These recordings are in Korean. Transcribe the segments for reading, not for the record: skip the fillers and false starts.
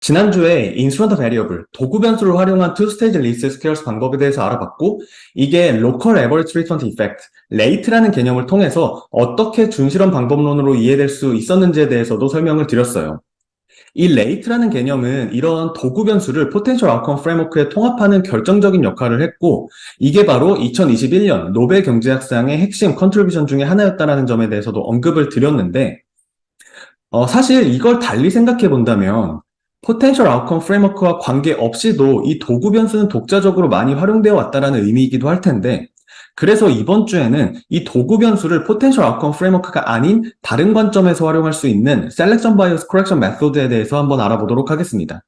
지난주에 인스턴트 베리어블, 도구 변수를 활용한 투 스테이지 리스트 스퀘어스 방법에 대해서 알아봤고, 이게 로컬 에버리지 트리트먼트 이펙트, 레이트라는 개념을 통해서 어떻게 준실험 방법론으로 이해될 수 있었는지에 대해서도 설명을 드렸어요. 이 레이트라는 개념은 이런 도구 변수를 포텐셜 아웃컴 프레임워크에 통합하는 결정적인 역할을 했고, 이게 바로 2021년 노벨 경제학상의 핵심 컨트리뷰션 중에 하나였다는 점에 대해서도 언급을 드렸는데, 사실 이걸 달리 생각해 본다면 포텐셜 아웃컴 프레임워크와 관계없이도 이 도구 변수는 독자적으로 많이 활용되어 왔다라는 의미이기도 할 텐데, 그래서 이번 주에는 이 도구 변수를 포텐셜 아웃컴 프레임워크가 아닌 다른 관점에서 활용할 수 있는 셀렉션 바이어스 커렉션 메소드에 대해서 한번 알아보도록 하겠습니다.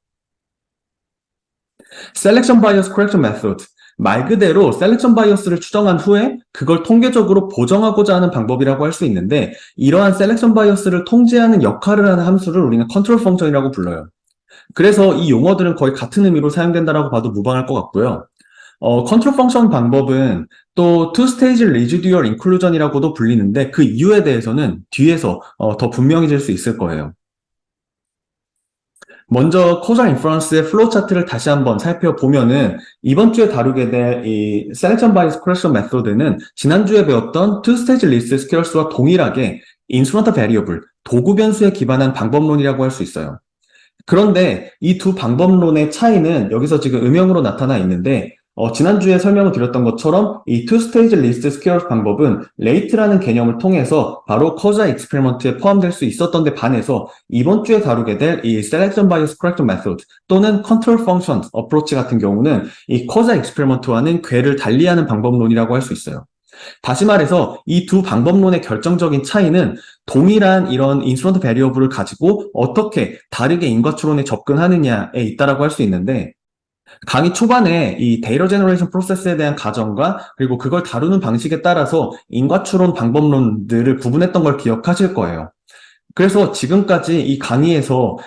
셀렉션 바이어스 커렉션 메소드, 말 그대로 셀렉션 바이어스를 추정한 후에 그걸 통계적으로 보정하고자 하는 방법이라고 할 수 있는데, 이러한 셀렉션 바이어스를 통제하는 역할을 하는 함수를 우리는 컨트롤 펑션이라고 불러요. 그래서 이 용어들은 거의 같은 의미로 사용된다라고 봐도 무방할 것 같고요. 컨트롤 펑션 방법은 또 투 스테이지 리지듀얼 인클루전이라고도 불리는데, 그 이유에 대해서는 뒤에서 더 분명해질 수 있을 거예요. 먼저 코자 인퍼런스의 플로우 차트를 다시 한번 살펴보면은, 이번 주에 다루게 될 이 셀렉션 바이어스 커렉션 메소드는 지난주에 배웠던 투 스테이지 리스트 스퀘어스와 동일하게 인스트루먼트 베리어블, 도구 변수에 기반한 방법론이라고 할 수 있어요. 그런데 이 두 방법론의 차이는 여기서 지금 음영으로 나타나 있는데, 지난주에 설명을 드렸던 것처럼 이 투 스테이지 리스트 스퀘어 방법은 레이트라는 개념을 통해서 바로 커자 익스페리먼트에 포함될 수 있었던 데 반해서, 이번 주에 다루게 될 이 셀렉션 바이어스 커렉션 메소드 또는 컨트롤 펑션 어프로치 같은 경우는 이 커자 익스페리먼트와는 궤를 달리하는 방법론이라고 할 수 있어요. 다시 말해서 이 두 방법론의 결정적인 차이는 동일한 이런 인스턴트 베리어블을 가지고 어떻게 다르게 인과 추론에 접근하느냐에 있다라고 할 수 있는데, 강의 초반에 이 데이터 제너레이션 프로세스에 대한 가정과 그리고 그걸 다루는 방식에 따라서 인과 추론 방법론들을 구분했던 걸 기억하실 거예요. 그래서 지금까지 이 강의에서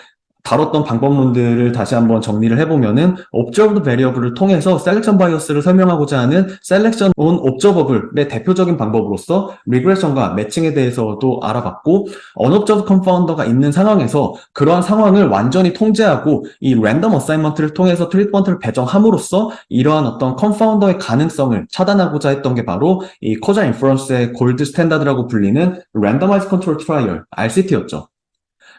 다뤘던 방법론들을 다시 한번 정리를 해보면은, observed variable을 통해서 셀렉션 바이어스를 설명하고자 하는 셀렉션 on observable의 대표적인 방법으로서 리그레션과 매칭에 대해서도 알아봤고, unobserved confounder가 있는 상황에서 그러한 상황을 완전히 통제하고 이 랜덤 어사인먼트를 통해서 트리트먼트를 배정함으로써 이러한 어떤 컨파운더의 가능성을 차단하고자 했던 게 바로 이 코자 인퍼런스의 골드 스탠다드라고 불리는 랜더마이즈 컨트롤 트라이얼, RCT였죠.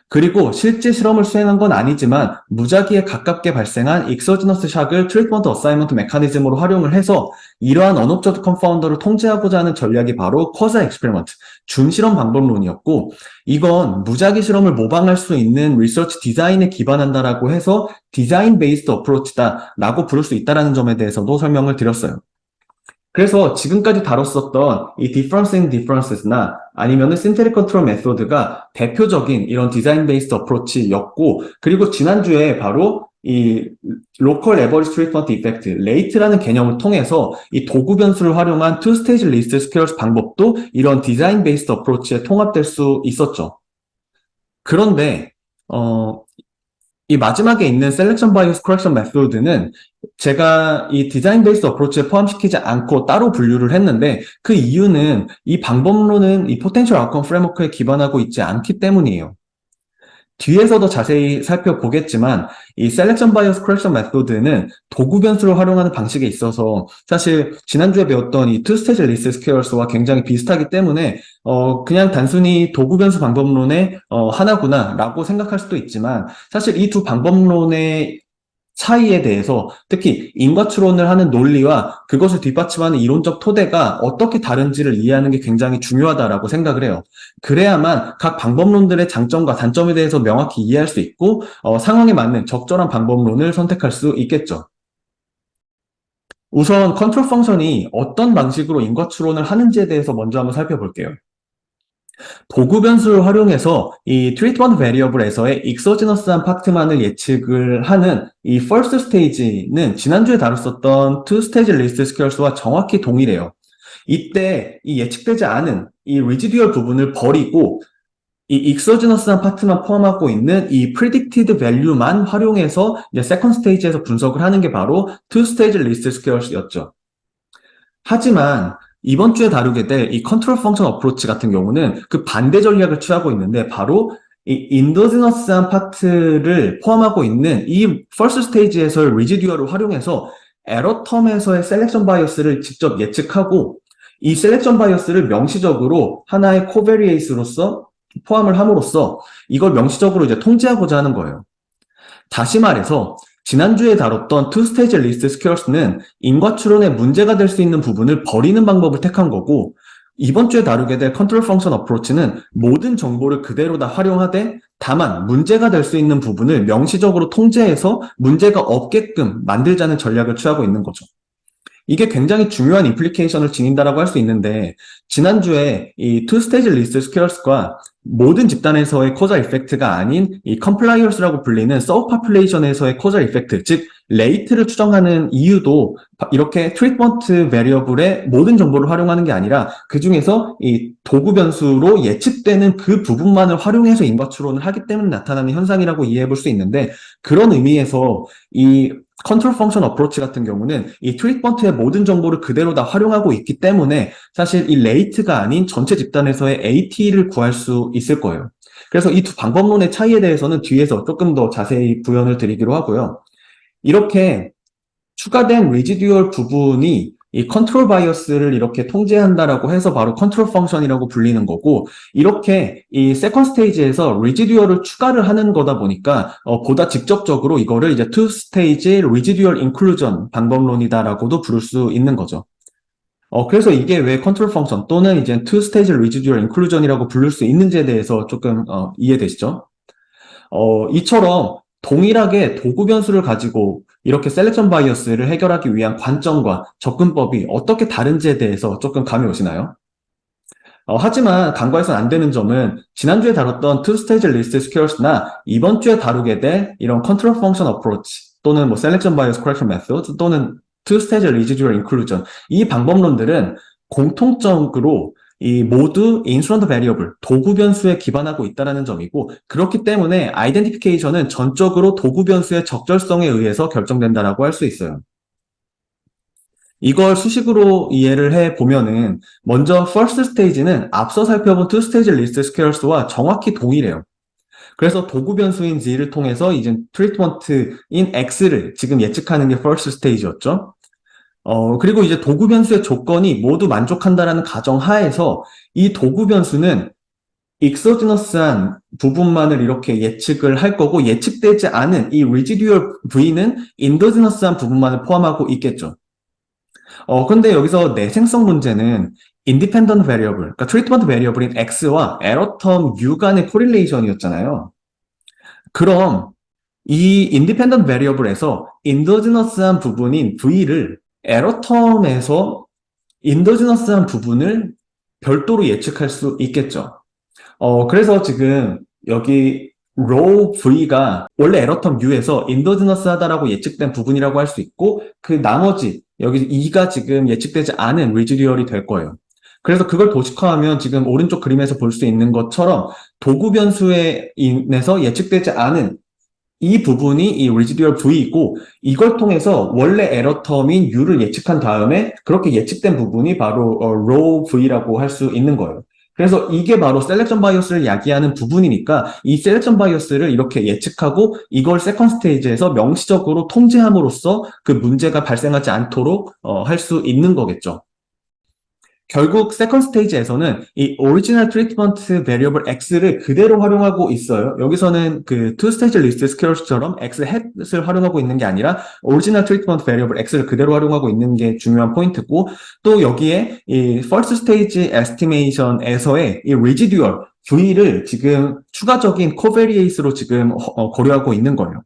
그리고 실제 실험을 수행한 건 아니지만 무작위에 가깝게 발생한 익서지너스 샥을 트리트먼트 어사이먼트 메커니즘으로 활용을 해서 이러한 언옵저드 컨파운더를 통제하고자 하는 전략이 바로 커자 익스페리먼트, 준실험 방법론이었고, 이건 무작위 실험을 모방할 수 있는 리서치 디자인에 기반한다라고 해서 디자인 베이스드 어프로치다 라고 부를 수 있다는 점에 대해서도 설명을 드렸어요. 그래서 지금까지 다뤘었던 이 difference in differences나 아니면은 synthetic control method가 대표적인 이런 디자인 베이스드 어프로치였고, 그리고 지난주에 바로 이 local average treatment effect, 레이트라는 개념을 통해서 이 도구 변수를 활용한 two stage list squares 방법도 이런 디자인 베이스드 어프로치에 통합될 수 있었죠. 그런데 이 마지막에 있는 셀렉션 바이어스 커렉션 메소드는 제가 이 디자인 베이스 어프로치에 포함시키지 않고 따로 분류를 했는데, 그 이유는 이 방법론은 이 포텐셜 아웃컴 프레임워크에 기반하고 있지 않기 때문이에요. 뒤에서도 자세히 살펴보겠지만 이 셀렉션 바이어스 커렉션 메소드는 도구 변수를 활용하는 방식에 있어서 사실 지난주에 배웠던 이 투 스테이지 리스트 스퀘어스와 굉장히 비슷하기 때문에 그냥 단순히 도구 변수 방법론의 하나구나 라고 생각할 수도 있지만, 사실 이 두 방법론의 차이에 대해서, 특히 인과추론을 하는 논리와 그것을 뒷받침하는 이론적 토대가 어떻게 다른지를 이해하는 게 굉장히 중요하다라고 생각을 해요. 그래야만 각 방법론들의 장점과 단점에 대해서 명확히 이해할 수 있고 상황에 맞는 적절한 방법론을 선택할 수 있겠죠. 우선 컨트롤 펑션이 어떤 방식으로 인과추론을 하는지에 대해서 먼저 한번 살펴볼게요. 도구 변수를 활용해서 이 트리트먼트 베리어블에서의 익서지너스한 파트만을 예측을 하는 이 first stage는 지난주에 다뤘었던 two stage list squares와 정확히 동일해요. 이때 이 예측되지 않은 이 리지듀얼 부분을 버리고 이 익서지너스한 파트만 포함하고 있는 이 predicted value만 활용해서 이제 second stage에서 분석을 하는 게 바로 two stage list squares였죠. 하지만 이번 주에 다루게 될 이 컨트롤 펑션 어프로치 같은 경우는 그 반대 전략을 취하고 있는데, 바로 이 인더지너스한 파트를 포함하고 있는 이 퍼스트 스테이지에서의 리지듀얼을 활용해서 에러 텀에서의 셀렉션 바이어스를 직접 예측하고 이 셀렉션 바이어스를 명시적으로 하나의 코베리에이스로서 포함을 함으로써 이걸 명시적으로 이제 통제하고자 하는 거예요. 다시 말해서 지난주에 다뤘던 투 스테이지 리스트 스퀘어스는 인과 추론에 문제가 될 수 있는 부분을 버리는 방법을 택한 거고 이번 주에 다루게 될 컨트롤 펑션 어프로치는 모든 정보를 그대로 다 활용하되 다만 문제가 될 수 있는 부분을 명시적으로 통제해서 문제가 없게끔 만들자는 전략을 취하고 있는 거죠. 이게 굉장히 중요한 임플리케이션을 지닌다라고 할 수 있는데 지난주에 이 투 스테이지 리스트 스퀘어스과 모든 집단에서의 코자 이펙트가 아닌 이 컴플라이어스라고 불리는 서브 파퓰레이션에서의 코자 이펙트, 즉 레이트를 추정하는 이유도 이렇게 트리트먼트 베리어블의 모든 정보를 활용하는 게 아니라 그 중에서 이 도구 변수로 예측되는 그 부분만을 활용해서 인과 추론을 하기 때문에 나타나는 현상이라고 이해해 볼 수 있는데 그런 의미에서 이 컨트롤 펑션 어프로치 같은 경우는 이 트리트먼트의 모든 정보를 그대로 다 활용하고 있기 때문에 사실 이 레이트가 아닌 전체 집단에서의 AT를 구할 수 있을 거예요. 그래서 이 두 방법론의 차이에 대해서는 뒤에서 조금 더 자세히 부연을 드리기로 하고요. 이렇게 추가된 리지듀얼 부분이 이 컨트롤 바이어스를 이렇게 통제한다라고 해서 바로 컨트롤 펑션이라고 불리는 거고 이렇게 이 세컨 스테이지에서 리지듀얼을 추가를 하는 거다 보니까 보다 직접적으로 이거를 이제 투 스테이지 리지듀얼 인클루전 방법론이다라고도 부를 수 있는 거죠. 그래서 이게 왜 컨트롤 펑션 또는 이제 투 스테이지 리지듀얼 인클루전이라고 부를 수 있는지에 대해서 조금 이해되시죠? 이처럼 동일하게 도구 변수를 가지고 이렇게 셀렉션 바이어스를 해결하기 위한 관점과 접근법이 어떻게 다른지에 대해서 조금 감이 오시나요? 하지만 간과해서는 안 되는 점은 지난주에 다뤘던 투 스테이지 리스트 스퀘어스나 이번 주에 다루게 될 이런 컨트롤 펑션 어프로치 또는 뭐 셀렉션 바이어스 커렉션 메소드 또는 투 스테이지 리지듀얼 인클루전 이 방법론들은 공통적으로 이 모두 인스트런트 베리어블, 도구 변수에 기반하고 있다는 점이고 그렇기 때문에 아이덴티피케이션은 전적으로 도구 변수의 적절성에 의해서 결정된다라고 할 수 있어요. 이걸 수식으로 이해를 해보면은 먼저 first stage는 앞서 살펴본 two stage list squares와 정확히 동일해요. 그래서 도구 변수인 z를 통해서 이제 트리트먼트인 x를 지금 예측하는 게 first stage였죠. 그리고 이제 도구 변수의 조건이 모두 만족한다라는 가정 하에서 이 도구 변수는 익소지너스한 부분만을 이렇게 예측을 할 거고 예측되지 않은 이 리지듀얼 V는 인더지너스한 부분만을 포함하고 있겠죠. 근데 여기서 내생성 문제는 independent variable, 그러니까 트리트먼트 베리어블인 X와 에러텀 U 간의 코릴레이션이었잖아요. 그럼 이 independent variable에서 인더지너스한 부분인 V를 에러텀에서 인더지너스한 부분을 별도로 예측할 수 있겠죠. 그래서 지금 여기 row V가 원래 에러텀 U에서 인더지너스하다라고 예측된 부분이라고 할 수 있고 그 나머지 여기 E가 지금 예측되지 않은 리지듀얼이 될 거예요. 그래서 그걸 도식화하면 지금 오른쪽 그림에서 볼 수 있는 것처럼 도구 변수에 인해서 예측되지 않은 이 부분이 이 residual V이고 이걸 통해서 원래 에러텀인 U를 예측한 다음에 그렇게 예측된 부분이 바로 row V라고 할 수 있는 거예요. 그래서 이게 바로 셀렉션 바이어스를 야기하는 부분이니까 이 셀렉션 바이어스를 이렇게 예측하고 이걸 세컨 스테이지에서 명시적으로 통제함으로써 그 문제가 발생하지 않도록 할 수 있는 거겠죠. 결국 세컨 스테이지에서는 이 오리지널 트리트먼트 베리어블 X를 그대로 활용하고 있어요. 여기서는 그 투 스테이지 리스트 스퀘어스처럼 X 햇을 활용하고 있는 게 아니라 오리지널 트리트먼트 베리어블 X를 그대로 활용하고 있는 게 중요한 포인트고 또 여기에 이 퍼스트 스테이지 에스티메이션에서의 이 리지듀얼 V를 지금 추가적인 코베리에이스로 지금 고려하고 있는 거예요.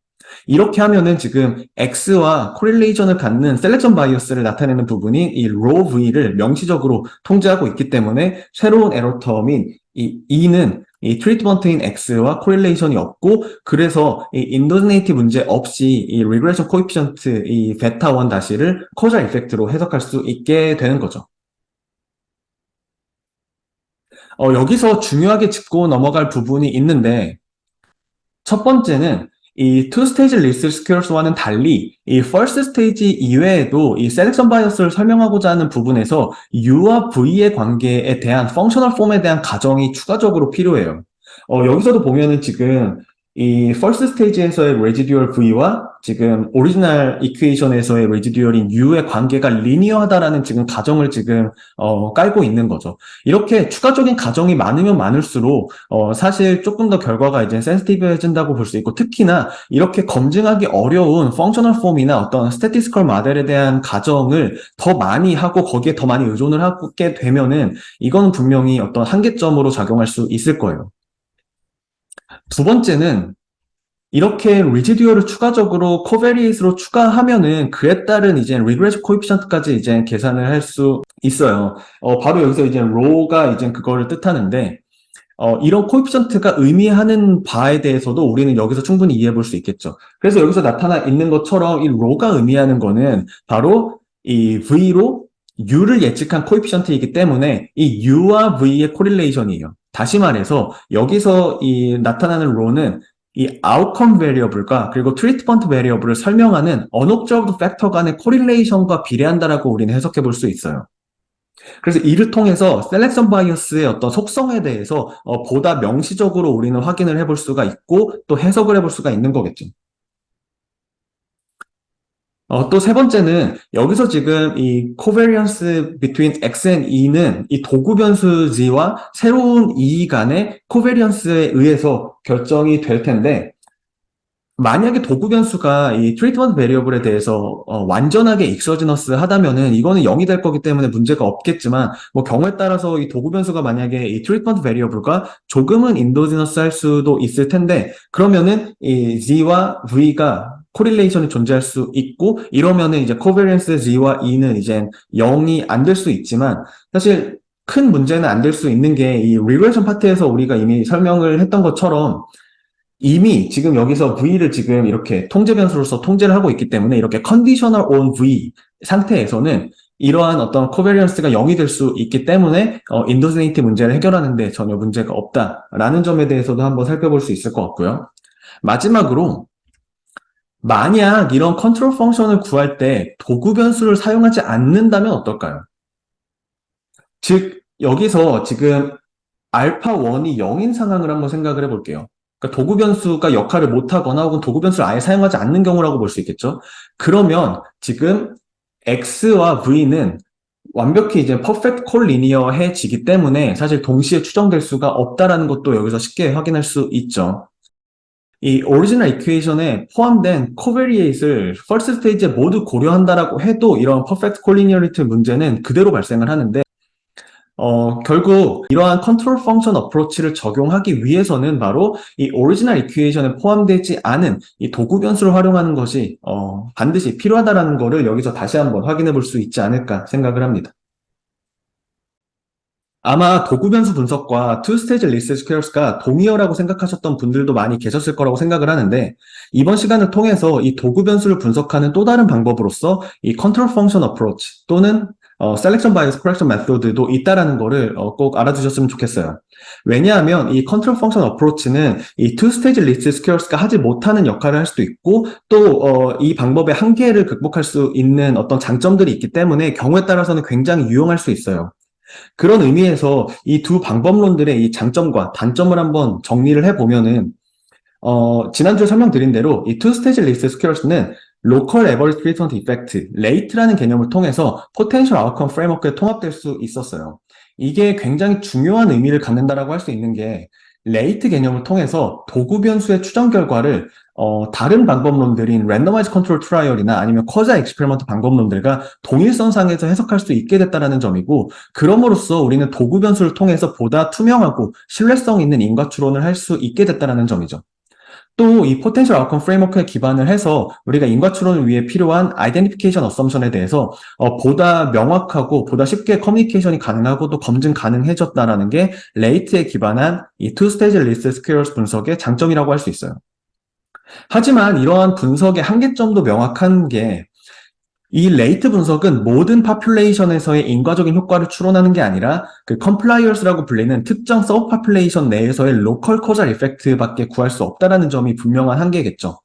이렇게 하면은 지금 X와 코릴레이션을 갖는 셀렉션 바이어스를 나타내는 부분이 이 row V를 명시적으로 통제하고 있기 때문에 새로운 에러텀인 이 E는 이 트리트먼트인 X와 코릴레이션이 없고 그래서 이 인더지네이티 문제 없이 이 리그레션 코에피션트 이 베타 1 다시를 코자 이펙트로 해석할 수 있게 되는 거죠. 여기서 중요하게 짚고 넘어갈 부분이 있는데 첫 번째는 이 투 스테이지 리스트 스퀘어스와는 달리 이 퍼스트 스테이지 이외에도 이 셀렉션 바이어스를 설명하고자 하는 부분에서 U와 V의 관계에 대한 펑셔널 폼에 대한 가정이 추가적으로 필요해요. 여기서도 보면은 지금 이 first stage에서의 residual V와 지금 오리지널 이퀘이션에서의 residual인 U의 관계가 리니어하다라는 지금 가정을 지금 깔고 있는 거죠. 이렇게 추가적인 가정이 많으면 많을수록 사실 조금 더 결과가 이제 센시티브해진다고 볼 수 있고, 특히나 이렇게 검증하기 어려운 펑셔널 폼이나 어떤 스태티스컬 모델에 대한 가정을 더 많이 하고 거기에 더 많이 의존을 하게 되면은 이거는 분명히 어떤 한계점으로 작용할 수 있을 거예요. 두 번째는 이렇게 리지듀얼을 추가적으로 코베리에이스로 추가하면은 그에 따른 이제 리그레션 코에피션트까지 이제 계산을 할 수 있어요. 바로 여기서 이제 로가 이제 그거를 뜻하는데, 이런 코에피션트가 의미하는 바에 대해서도 우리는 여기서 충분히 이해해 볼 수 있겠죠. 그래서 여기서 나타나 있는 것처럼 이 로가 의미하는 거는 바로 이 V로 U를 예측한 코에피션트이기 때문에 이 U와 V의 코릴레이션이에요. 다시 말해서 여기서 이 나타나는 로는 이 아웃컴 베리어블과 그리고 트리트먼트 베리어블을 설명하는 언옵저브드 팩터 간의 코릴레이션과 비례한다라고 우리는 해석해 볼 수 있어요. 그래서 이를 통해서 셀렉션 바이어스의 어떤 속성에 대해서 보다 명시적으로 우리는 확인을 해볼 수가 있고 또 해석을 해볼 수가 있는 거겠죠. 또 세 번째는 여기서 지금 이 covariance between X and E는 이 도구 변수 G와 새로운 E 간의 covariance에 의해서 결정이 될 텐데, 만약에 도구 변수가 이 트리트먼트 베리어블에 대해서 완전하게 익서지너스 하다면은 이거는 0이 될 거기 때문에 문제가 없겠지만, 뭐 경우에 따라서 이 도구 변수가 만약에 이 트리트먼트 베리어블과 조금은 인도지너스 할 수도 있을 텐데, 그러면은 이 G와 V가 코릴레이션이 존재할 수 있고, 이러면은 이제 코베리언스 G와 E는 이제 0이 안 될 수 있지만, 사실 큰 문제는 안 될 수 있는 게 이 리그레션 파트에서 우리가 이미 설명을 했던 것처럼 이미 지금 여기서 V를 지금 이렇게 통제 변수로서 통제를 하고 있기 때문에 이렇게 conditional on V 상태에서는 이러한 어떤 코베리언스가 0이 될 수 있기 때문에 인도지네이티 문제를 해결하는데 전혀 문제가 없다라는 점에 대해서도 한번 살펴볼 수 있을 것 같고요. 마지막으로 만약 이런 컨트롤 펑션을 구할 때 도구 변수를 사용하지 않는다면 어떨까요? 즉 여기서 지금 알파 1이 0인 상황을 한번 생각을 해볼게요. 그러니까 도구 변수가 역할을 못하거나 혹은 도구 변수를 아예 사용하지 않는 경우라고 볼 수 있겠죠. 그러면 지금 X와 V는 완벽히 이제 퍼펙트 콜 리니어해지기 때문에 사실 동시에 추정될 수가 없다라는 것도 여기서 쉽게 확인할 수 있죠. 이 오리지널 이퀘이션에 포함된 코베리에이트를 퍼스트 스테이지에 모두 고려한다라고 해도 이런 퍼펙트 콜리니어리티 문제는 그대로 발생을 하는데, 결국 이러한 컨트롤 펑션 어프로치를 적용하기 위해서는 바로 이 오리지널 이퀘이션에 포함되지 않은 이 도구 변수를 활용하는 것이 반드시 필요하다라는 거를 여기서 다시 한번 확인해 볼 수 있지 않을까 생각을 합니다. 아마 도구 변수 분석과 투 스테이지 리스트 스퀘어스가 동의어라고 생각하셨던 분들도 많이 계셨을 거라고 생각을 하는데, 이번 시간을 통해서 이 도구 변수를 분석하는 또 다른 방법으로서 이 컨트롤 펑션 어프로치 또는 셀렉션 바이어스 커렉션 메소드도 있다라는 거를 꼭 알아두셨으면 좋겠어요. 왜냐하면 이 컨트롤 펑션 어프로치는 이 투 스테이지 리스트 스퀘어스가 하지 못하는 역할을 할 수도 있고, 또 이 방법의 한계를 극복할 수 있는 어떤 장점들이 있기 때문에 경우에 따라서는 굉장히 유용할 수 있어요. 그런 의미에서 이 두 방법론들의 이 장점과 단점을 한번 정리를 해보면은, 지난주에 설명드린 대로 이 투 스테이지 리스트 스퀘어스는 로컬 에버리지 트리트먼트 이펙트, 레이트라는 개념을 통해서 포텐셜 아웃컴 프레임워크에 통합될 수 있었어요. 이게 굉장히 중요한 의미를 갖는다라고 할 수 있는 게, 레이트 개념을 통해서 도구 변수의 추정 결과를 다른 방법론들인 랜더마이즈 컨트롤 트라이얼이나 아니면 쿼자 익스페리먼트 방법론들과 동일선상에서 해석할 수 있게 됐다는 점이고, 그럼으로써 우리는 도구 변수를 통해서 보다 투명하고 신뢰성 있는 인과 추론을 할 수 있게 됐다는 점이죠. 또 이 포텐셜 아웃컴 프레임워크에 기반을 해서 우리가 인과 추론을 위해 필요한 아이덴티피케이션 어썸션에 대해서 보다 명확하고 보다 쉽게 커뮤니케이션이 가능하고 또 검증 가능해졌다라는 게 레이트에 기반한 이 투 스테이지 리스트 스퀘어스 분석의 장점이라고 할 수 있어요. 하지만 이러한 분석의 한계점도 명확한 게, 이 레이트 분석은 모든 파퓰레이션에서의 인과적인 효과를 추론하는 게 아니라 그 컴플라이어스라고 불리는 특정 서브 파퓰레이션 내에서의 로컬 코잘 이펙트밖에 구할 수 없다는 점이 분명한 한계겠죠.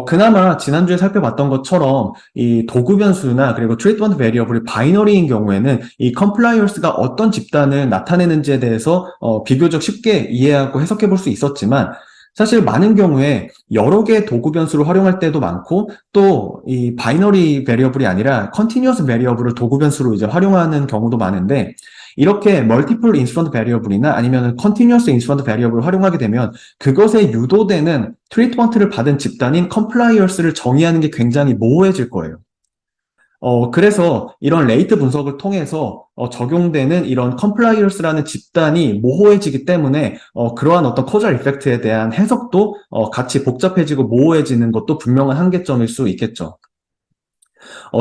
그나마 지난주에 살펴봤던 것처럼 이 도구 변수나 그리고 트리트먼트 베리어블이 바이너리인 경우에는 이 컴플라이언스가 어떤 집단을 나타내는지에 대해서 비교적 쉽게 이해하고 해석해 볼 수 있었지만 사실 많은 경우에 여러 개의 도구 변수를 활용할 때도 많고 또 이 바이너리 베리어블이 아니라 컨티뉴어스 베리어블을 도구 변수로 이제 활용하는 경우도 많은데 이렇게 멀티플 인스턴트 베리어블이나 아니면 컨티뉴어스 인스턴트 베리어블을 활용하게 되면 그것에 유도되는 트리트먼트를 받은 집단인 컴플라이어스를 정의하는 게 굉장히 모호해질 거예요. 그래서 이런 레이트 분석을 통해서 적용되는 이런 컴플라이어스라는 집단이 모호해지기 때문에 그러한 어떤 코절 이펙트에 대한 해석도 같이 복잡해지고 모호해지는 것도 분명한 한계점일 수 있겠죠.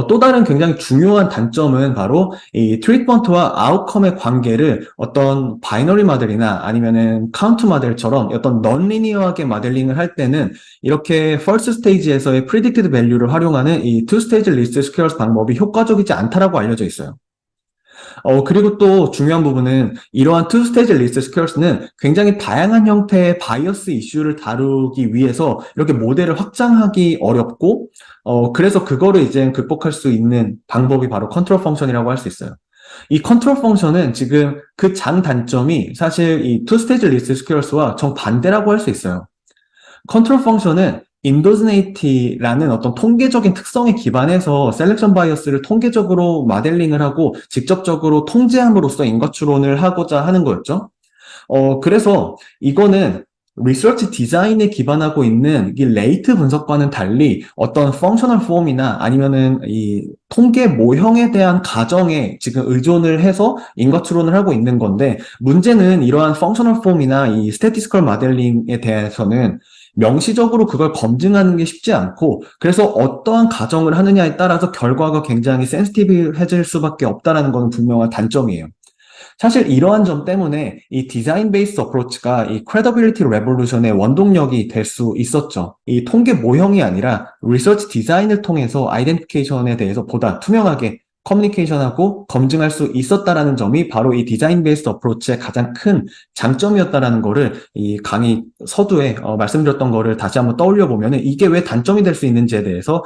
또 다른 굉장히 중요한 단점은 바로 이 트리트먼트와 아웃컴의 관계를 어떤 바이너리 모델이나 아니면은 카운트 모델처럼 어떤 넌리니어하게 모델링을 할 때는 이렇게 first stage에서의 predicted value를 활용하는 이 two stage least squares 방법이 효과적이지 않다라고 알려져 있어요. 그리고 또 중요한 부분은 이러한 two-stage list squares는 굉장히 다양한 형태의 바이어스 이슈를 다루기 위해서 이렇게 모델을 확장하기 어렵고, 그래서 그거를 이제 극복할 수 있는 방법이 바로 컨트롤 펑션이라고 할 수 있어요. 이 컨트롤 펑션은 지금 그 장단점이 사실 이 two-stage list squares와 정반대라고 할 수 있어요. 컨트롤 펑션은 인도즈네이티라는 어떤 통계적인 특성에 기반해서 셀렉션 바이어스를 통계적으로 모델링을 하고 직접적으로 통제함으로써 인과 추론을 하고자 하는 거였죠. 그래서 이거는 리서치 디자인에 기반하고 있는 이 레이트 분석과는 달리 어떤 펑셔널 폼이나 아니면은 이 통계 모형에 대한 가정에 지금 의존을 해서 인과 추론을 하고 있는 건데 문제는 이러한 펑셔널 폼이나 이 스태티스컬 모델링에 대해서는 명시적으로 그걸 검증하는 게 쉽지 않고 그래서 어떠한 가정을 하느냐에 따라서 결과가 굉장히 센시티브해질 수밖에 없다는 건 분명한 단점이에요. 사실 이러한 점 때문에 이 디자인 베이스 어프로치가 이 크레더빌리티 레볼루션의 원동력이 될 수 있었죠. 이 통계 모형이 아니라 리서치 디자인을 통해서 아이덴티피케이션에 대해서 보다 투명하게 커뮤니케이션하고 검증할 수 있었다라는 점이 바로 이 디자인 베이스 어프로치의 가장 큰 장점이었다라는 거를 이 강의 서두에 말씀드렸던 거를 다시 한번 떠올려 보면은 이게 왜 단점이 될 수 있는지에 대해서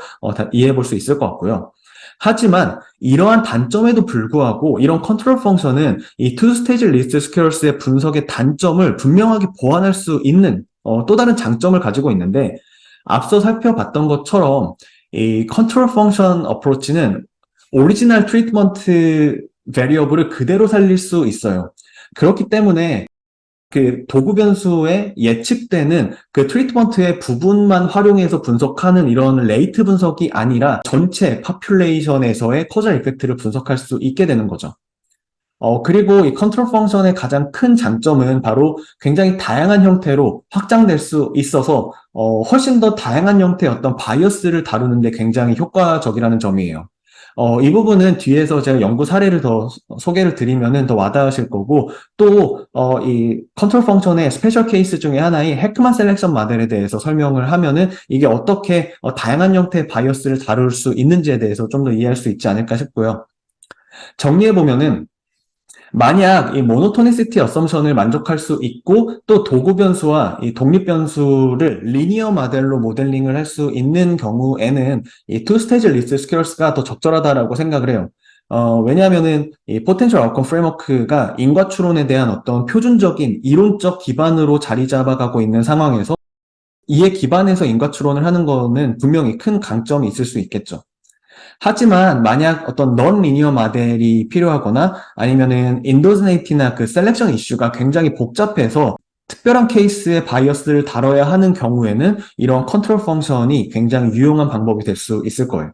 이해해 볼 수 있을 것 같고요. 하지만 이러한 단점에도 불구하고 이런 컨트롤 펑션은 이 투 스테이지 리스트 스퀘어스의 분석의 단점을 분명하게 보완할 수 있는 또 다른 장점을 가지고 있는데 앞서 살펴봤던 것처럼 이 컨트롤 펑션 어프로치는 오리지널 트리트먼트 베리어블을 그대로 살릴 수 있어요. 그렇기 때문에 그 도구 변수에 예측되는 그 트리트먼트의 부분만 활용해서 분석하는 이런 레이트 분석이 아니라 전체 파퓰레이션에서의 커절 이펙트를 분석할 수 있게 되는 거죠. 그리고 이 컨트롤 펑션의 가장 큰 장점은 바로 굉장히 다양한 형태로 확장될 수 있어서 훨씬 더 다양한 형태의 어떤 바이어스를 다루는데 굉장히 효과적이라는 점이에요. 이 부분은 뒤에서 제가 연구 사례를 더 소개를 드리면은 더 와닿으실 거고, 또, 이 컨트롤 펑션의 스페셜 케이스 중에 하나인 헤크만 셀렉션 모델에 대해서 설명을 하면은 이게 어떻게 다양한 형태의 바이어스를 다룰 수 있는지에 대해서 좀 더 이해할 수 있지 않을까 싶고요. 정리해보면은, 만약 이 모노토니시티 어썸션을 만족할 수 있고 또 도구 변수와 이 독립 변수를 리니어 모델로 모델링을 할 수 있는 경우에는 이 투 스테이지 리스트 스퀘어스가 더 적절하다라고 생각을 해요. 왜냐하면은 이 포텐셜 아웃컴 프레임워크가 인과 추론에 대한 어떤 표준적인 이론적 기반으로 자리 잡아가고 있는 상황에서 이에 기반해서 인과 추론을 하는 거는 분명히 큰 강점이 있을 수 있겠죠. 하지만 만약 어떤 넌 리니어 모델이 필요하거나 아니면은 인도즈네이티나 그 셀렉션 이슈가 굉장히 복잡해서 특별한 케이스의 바이어스를 다뤄야 하는 경우에는 이런 컨트롤 펑션이 굉장히 유용한 방법이 될 수 있을 거예요.